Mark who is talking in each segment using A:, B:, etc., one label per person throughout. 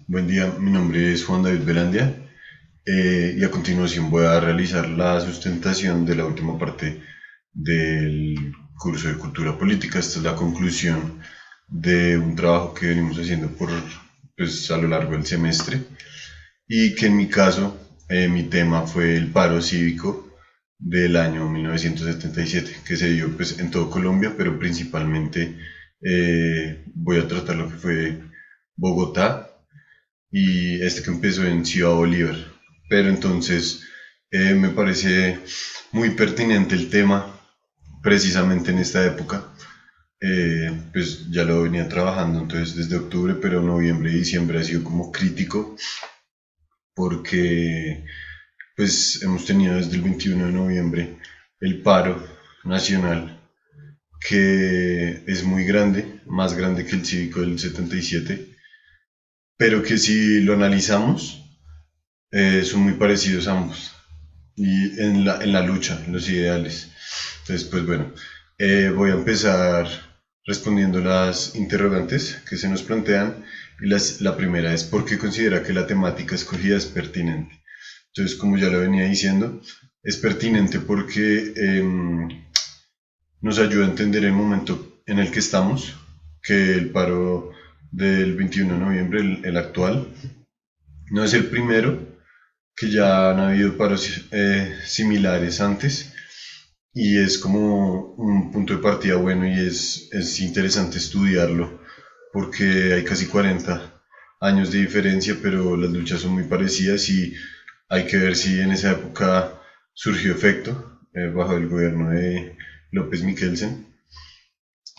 A: Buen día, mi nombre es Juan David Belandia y a continuación voy a realizar la sustentación de la última parte del curso de Cultura Política. Esta es la conclusión de un trabajo que venimos haciendo pues, a lo largo del semestre y que en mi caso, mi tema fue el paro cívico del año 1977, que se dio pues, en todo Colombia, pero principalmente voy a tratar lo que fue Bogotá y este que empezó en Ciudad Bolívar. Pero entonces me parece muy pertinente el tema precisamente en esta época. Pues ya lo venía trabajando entonces desde octubre, pero noviembre y diciembre ha sido como crítico porque pues hemos tenido desde el 21 de noviembre el paro nacional que es muy grande, más grande que el cívico del 77, pero que si lo analizamos son muy parecidos ambos y en la lucha, en los ideales. Entonces, pues bueno, voy a empezar respondiendo las interrogantes que se nos plantean. La primera es ¿por qué considera que la temática escogida es pertinente? Entonces, como ya lo venía diciendo, es pertinente porque nos ayuda a entender el momento en el que estamos, que el paro del 21 de noviembre, el actual, no es el primero, que ya han habido paros similares antes y es como un punto de partida bueno y es interesante estudiarlo porque hay casi 40 años de diferencia, pero las luchas son muy parecidas y hay que ver si en esa época surgió efecto bajo el gobierno de López Miquelsen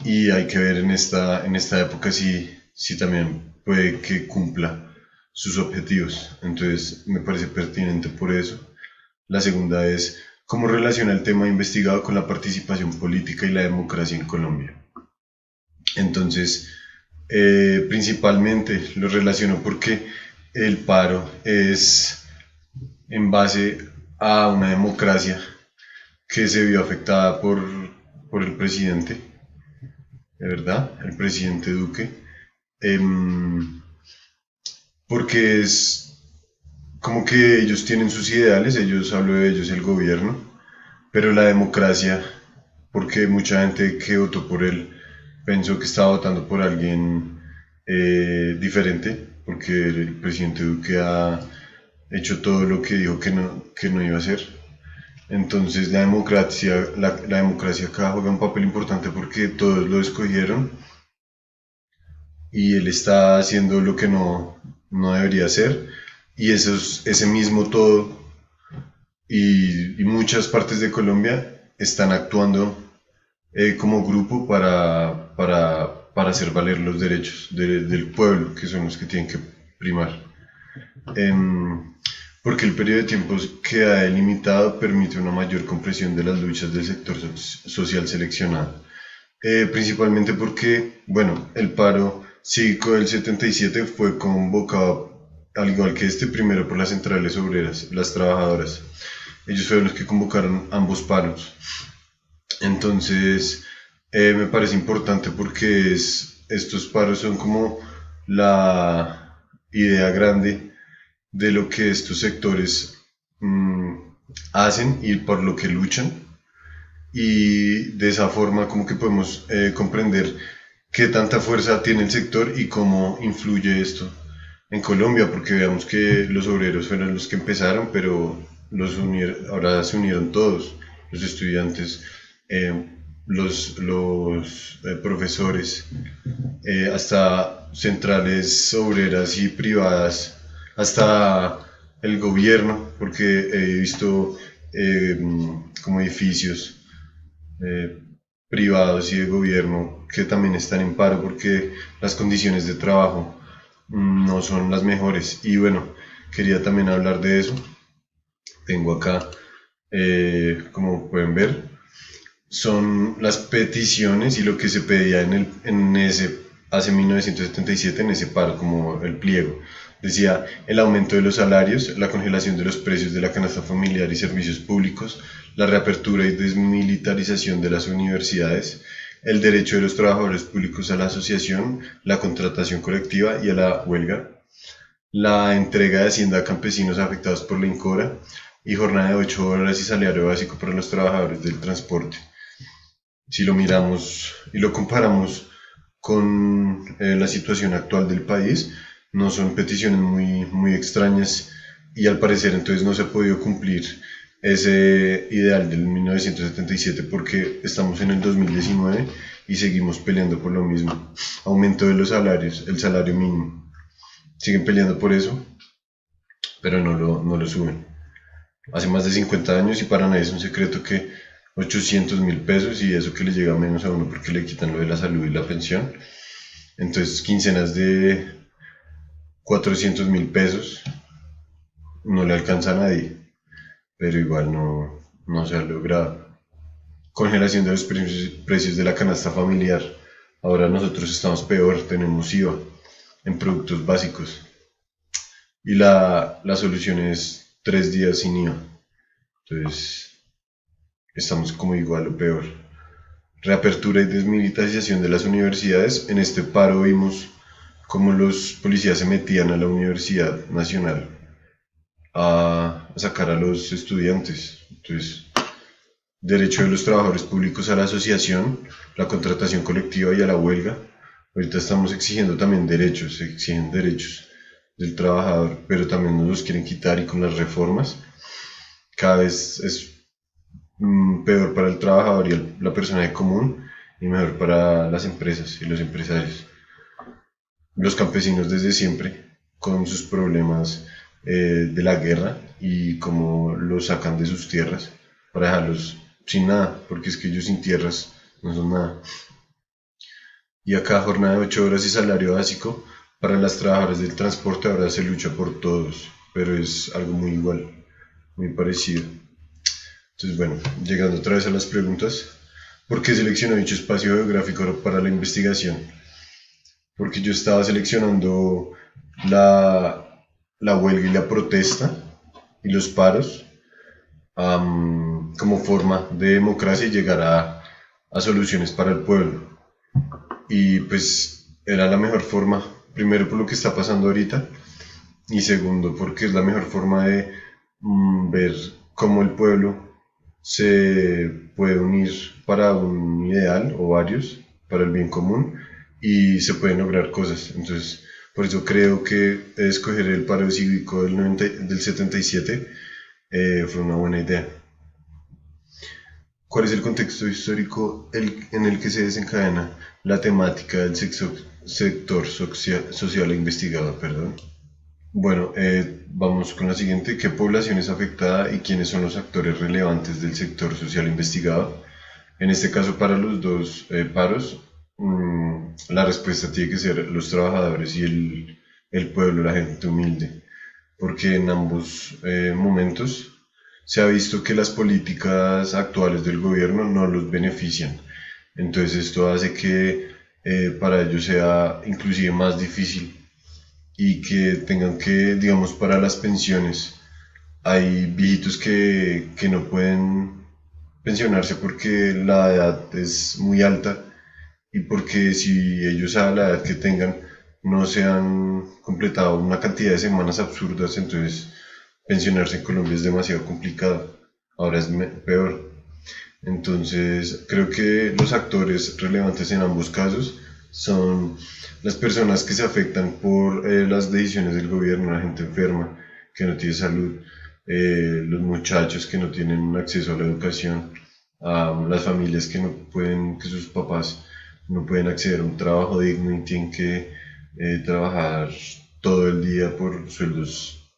A: y hay que ver en esta época si también puede que cumpla sus objetivos. Entonces me parece pertinente por eso. La segunda es cómo relaciona el tema investigado con la participación política y la democracia en Colombia. Entonces, principalmente lo relaciono porque el paro es en base a una democracia que se vio afectada por el presidente, de verdad, el presidente Duque, porque es como que ellos tienen sus ideales, ellos hablo de ellos, el gobierno, pero la democracia, porque mucha gente que votó por él pensó que estaba votando por alguien diferente, porque el presidente Duque ha hecho todo lo que dijo que no iba a hacer. Entonces la democracia acá juega un papel importante porque todos lo escogieron y él está haciendo lo que no debería hacer. Y ese mismo todo y muchas partes de Colombia están actuando como grupo para hacer valer los derechos del pueblo, que son los que tienen que primar. Em, Porque el periodo de tiempo que ha delimitado permite una mayor comprensión de las luchas del sector social seleccionado. Principalmente porque, bueno, el paro cívico del 77 fue convocado, al igual que este, primero por las centrales obreras, las trabajadoras. Ellos fueron los que convocaron ambos paros. Entonces, me parece importante porque estos paros son como la idea grande de lo que estos sectores mmm, hacen y por lo que luchan. Y de esa forma como que podemos comprender qué tanta fuerza tiene el sector y cómo influye esto en Colombia, porque veamos que los obreros fueron los que empezaron, pero ahora se unieron todos, los estudiantes, eh, los profesores, hasta centrales obreras y privadas, hasta el gobierno, porque he visto eh, como edificios eh, privados y de gobierno que también están en paro porque las condiciones de trabajo no son las mejores. Y bueno, quería también hablar de eso. Tengo acá, como pueden ver, son las peticiones y lo que se pedía en ese, hace 1977 en ese paro, como el pliego. Decía el aumento de los salarios, la congelación de los precios de la canasta familiar y servicios públicos, la reapertura y desmilitarización de las universidades, el derecho de los trabajadores públicos a la asociación, la contratación colectiva y a la huelga, la entrega de hacienda a campesinos afectados por la INCORA y jornada de 8 horas y salario básico para los trabajadores del transporte. Si lo miramos y lo comparamos con la situación actual del país, no son peticiones muy extrañas y al parecer entonces no se ha podido cumplir ese ideal del 1977 porque estamos en el 2019 y seguimos peleando por lo mismo. Aumento de los salarios, el salario mínimo. Siguen peleando por eso, pero no lo suben. Hace más de 50 años y para nadie es un secreto que 800.000 pesos y eso que le llega menos a uno porque le quitan lo de la salud y la pensión. Entonces, quincenas de 400.000 pesos no le alcanza a nadie, pero igual no se ha logrado. Congelación de los precios de la canasta familiar. Ahora nosotros estamos peor, tenemos IVA en productos básicos. Y la solución es 3 días sin IVA. Entonces, estamos como igual o peor. Reapertura y desmilitarización de las universidades. En este paro vimos cómo los policías se metían a la Universidad Nacional a sacar a los estudiantes. Entonces, derecho de los trabajadores públicos a la asociación, la contratación colectiva y a la huelga. Ahorita estamos exigiendo también derechos, se exigen derechos del trabajador, pero también nos los quieren quitar y con las reformas cada vez es peor para el trabajador y la persona de común y mejor para las empresas y los empresarios. Los campesinos desde siempre con sus problemas de la guerra y cómo los sacan de sus tierras para dejarlos sin nada, porque es que ellos sin tierras no son nada. Y acá jornada de 8 horas y salario básico para las trabajadoras del transporte. Ahora se lucha por todos, pero es algo muy igual, muy parecido. Entonces, bueno, llegando otra vez a las preguntas, ¿por qué seleccionó dicho espacio geográfico para la investigación? Porque yo estaba seleccionando la huelga y la protesta y los paros como forma de democracia y llegar a soluciones para el pueblo. Y pues era la mejor forma, primero por lo que está pasando ahorita y segundo porque es la mejor forma de ver cómo el pueblo se puede unir para un ideal o varios, para el bien común y se pueden lograr cosas. Entonces, por eso creo que escoger el paro cívico del 77 fue una buena idea. ¿Cuál es el contexto histórico en el que se desencadena la temática del sector social investigado? Perdón. Bueno, vamos con la siguiente. ¿Qué población es afectada y quiénes son los actores relevantes del sector social investigado? En este caso, para los dos paros, la respuesta tiene que ser los trabajadores y el pueblo, la gente humilde, porque en ambos momentos se ha visto que las políticas actuales del gobierno no los benefician. Entonces esto hace que para ellos sea inclusive más difícil y que tengan que, digamos, para las pensiones, hay viejitos que no pueden pensionarse porque la edad es muy alta y porque si ellos a la edad que tengan no se han completado una cantidad de semanas absurdas, entonces pensionarse en Colombia es demasiado complicado. Ahora es peor. Entonces, creo que los actores relevantes en ambos casos son las personas que se afectan por las decisiones del gobierno, la gente enferma que no tiene salud, los muchachos que no tienen acceso a la educación, las familias que no pueden, que sus papás no pueden acceder a un trabajo digno y tienen que trabajar todo el día por sueldos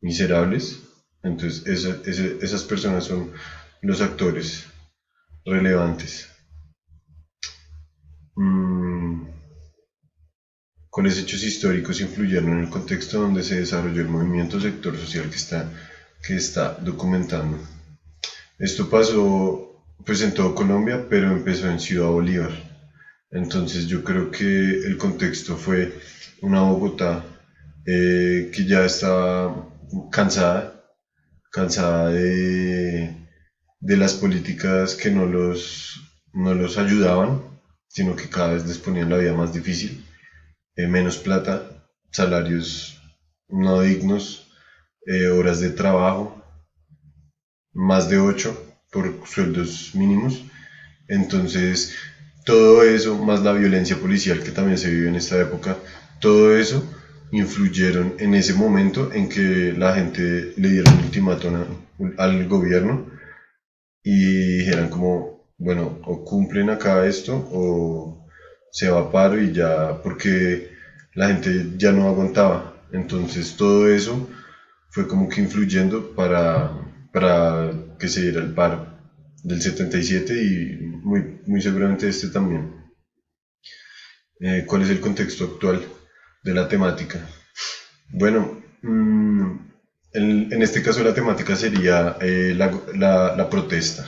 A: miserables. Entonces, esas personas son los actores relevantes. Mm, ¿Cuáles hechos históricos influyeron en el contexto donde se desarrolló el movimiento sector social que está documentando? Esto pasó pues en todo Colombia, pero empezó en Ciudad Bolívar. Entonces yo creo que el contexto fue una Bogotá que ya estaba cansada de las políticas que no los ayudaban, sino que cada vez les ponían la vida más difícil, menos plata, salarios no dignos, horas de trabajo, más de 8 por sueldos mínimos. Entonces, todo eso, más la violencia policial que también se vive en esta época, todo eso influyeron en ese momento en que la gente le dieron un ultimátum al gobierno y dijeran como, bueno, o cumplen acá esto o se va a paro y ya, porque la gente ya no aguantaba. Entonces todo eso fue como que influyendo para que se diera el paro del 77 y muy seguramente este también. ¿Cuál es el contexto actual de la temática? Bueno, en este caso la temática sería la protesta.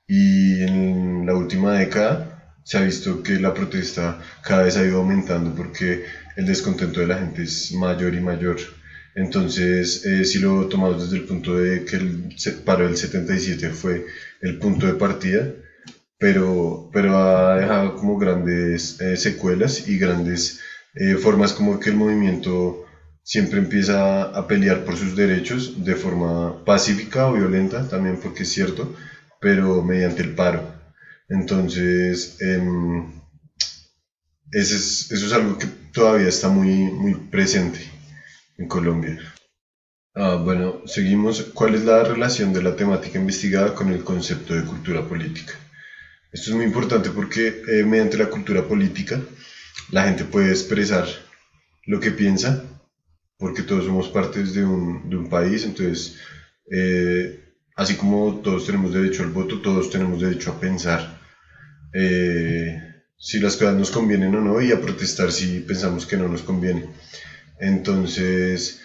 A: Y en la última década se ha visto que la protesta cada vez ha ido aumentando porque el descontento de la gente es mayor y mayor. Entonces, si lo tomamos desde el punto de que el paro del 77 fue el punto de partida, pero ha dejado como grandes secuelas y grandes formas como que el movimiento siempre empieza a pelear por sus derechos de forma pacífica o violenta, también porque es cierto, pero mediante el paro. Entonces, eso es algo que todavía está muy presente en Colombia. Bueno, seguimos. ¿Cuál es la relación de la temática investigada con el concepto de cultura política? Esto es muy importante porque mediante la cultura política la gente puede expresar lo que piensa, porque todos somos partes de un país, entonces, así como todos tenemos derecho al voto, todos tenemos derecho a pensar si las cosas nos convienen o no y a protestar si pensamos que no nos conviene. Entonces,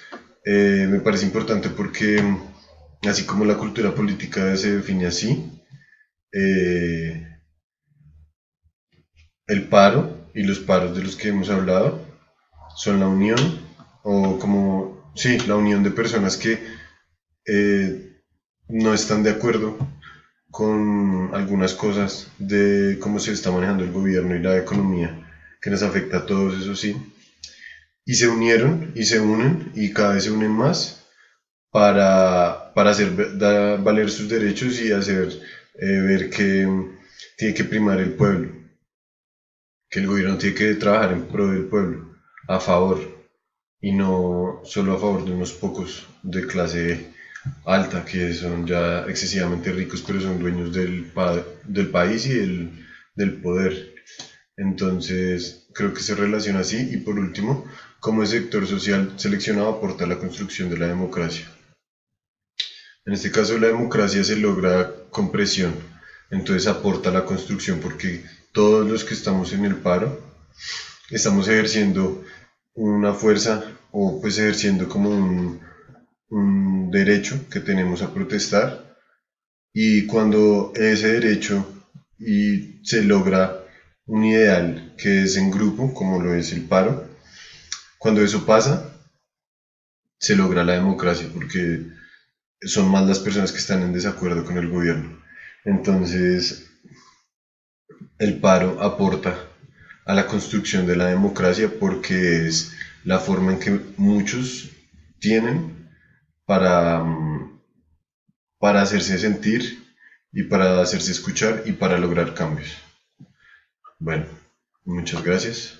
A: me parece importante porque así como la cultura política se define así, eh, el paro y los paros de los que hemos hablado son la unión, o como, sí, la unión de personas que eh, no están de acuerdo con algunas cosas de cómo se está manejando el gobierno y la economía, que nos afecta a todos, eso sí, y se unieron y se unen y cada vez se unen más para hacer valer sus derechos y hacer ver que tiene que primar el pueblo, que el gobierno tiene que trabajar en pro del pueblo, a favor, y no solo a favor de unos pocos de clase alta que son ya excesivamente ricos, pero son dueños del país y del poder. Entonces, creo que se relaciona así. Y por último, cómo el sector social seleccionado aporta a la construcción de la democracia. En este caso, la democracia se logra con presión, entonces aporta a la construcción porque todos los que estamos en el paro estamos ejerciendo una fuerza o pues ejerciendo como un derecho que tenemos a protestar y cuando ese derecho y se logra un ideal que es en grupo, como lo es el paro, cuando eso pasa, se logra la democracia porque son más las personas que están en desacuerdo con el gobierno. Entonces, el paro aporta a la construcción de la democracia porque es la forma en que muchos tienen para, para hacerse sentir y para hacerse escuchar y para lograr cambios. Bueno, muchas gracias.